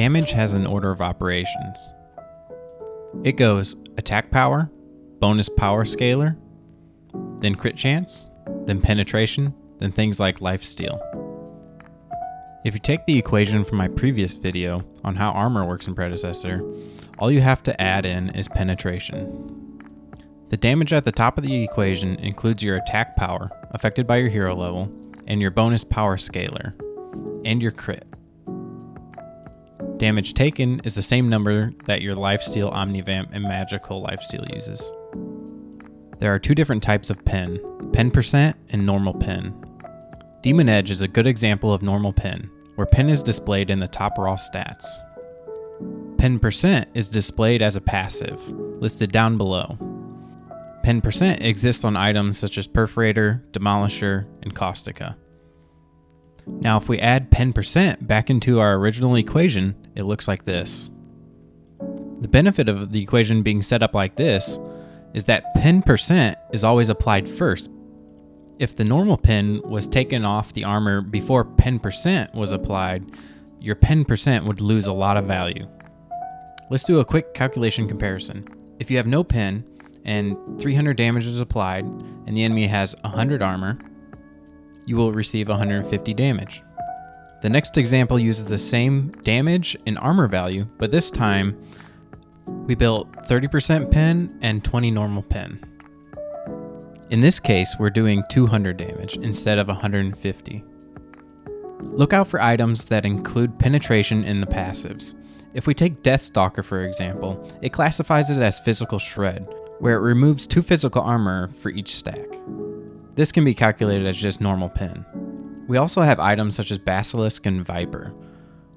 Damage has an order of operations. It goes attack power, bonus power scaler, then crit chance, then penetration, then things like lifesteal. If you take the equation from my previous video on how armor works in Predecessor, all you have to add in is penetration. The damage at the top of the equation includes your attack power, affected by your hero level, and your bonus power scaler, and your crit. Damage taken is the same number that your lifesteal, omnivamp, and magical lifesteal uses. There are two different types of pen, pen percent and normal pen. Demon Edge is a good example of normal pen, where pen is displayed in the top raw stats. Pen percent is displayed as a passive, listed down below. Pen percent exists on items such as Perforator, Demolisher, and Caustica. Now if we add pen percent back into our original equation, it looks like this. The benefit of the equation being set up like this is that pen percent is always applied first. If the normal pen was taken off the armor before pen percent was applied, your pen percent would lose a lot of value. Let's do a quick calculation comparison. If you have no pen and 300 damage is applied and the enemy has 100 armor, you will receive 150 damage. The next example uses the same damage and armor value, but this time we built 30% pen and 20 normal pen. In this case, we're doing 200 damage instead of 150. Look out for items that include penetration in the passives. If we take Deathstalker for example, it classifies it as physical shred, where it removes 2 physical armor for each stack. This can be calculated as just normal pen. We also have items such as Basilisk and Viper,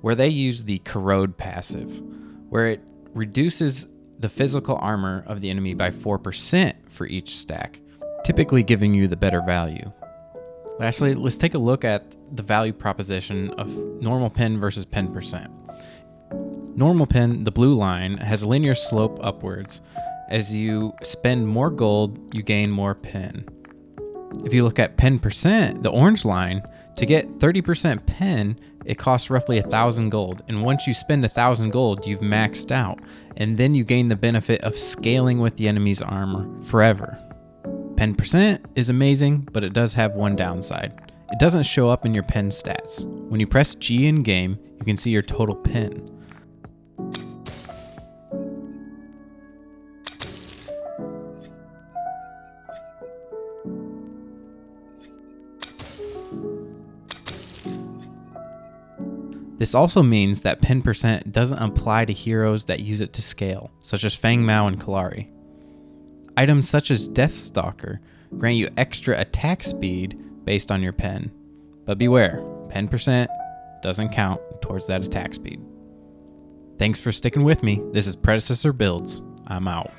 where they use the Corrode passive, where it reduces the physical armor of the enemy by 4% for each stack, typically giving you the better value. Lastly, let's take a look at the value proposition of normal pen versus pen percent. Normal pen, the blue line, has a linear slope upwards. As you spend more gold, you gain more pen. If you look at pen percent, the orange line, to get 30% pen, it costs roughly 1,000 gold. And once you spend 1,000 gold, you've maxed out. And then you gain the benefit of scaling with the enemy's armor forever. Pen percent is amazing, but it does have one downside. It doesn't show up in your pen stats. When you press G in game, you can see your total pen. This also means that pen percent doesn't apply to heroes that use it to scale, such as Fang Mao and Kalari. Items such as Deathstalker grant you extra attack speed based on your pen, but beware, pen percent doesn't count towards that attack speed. Thanks for sticking with me. This is Predecessor Builds. I'm out.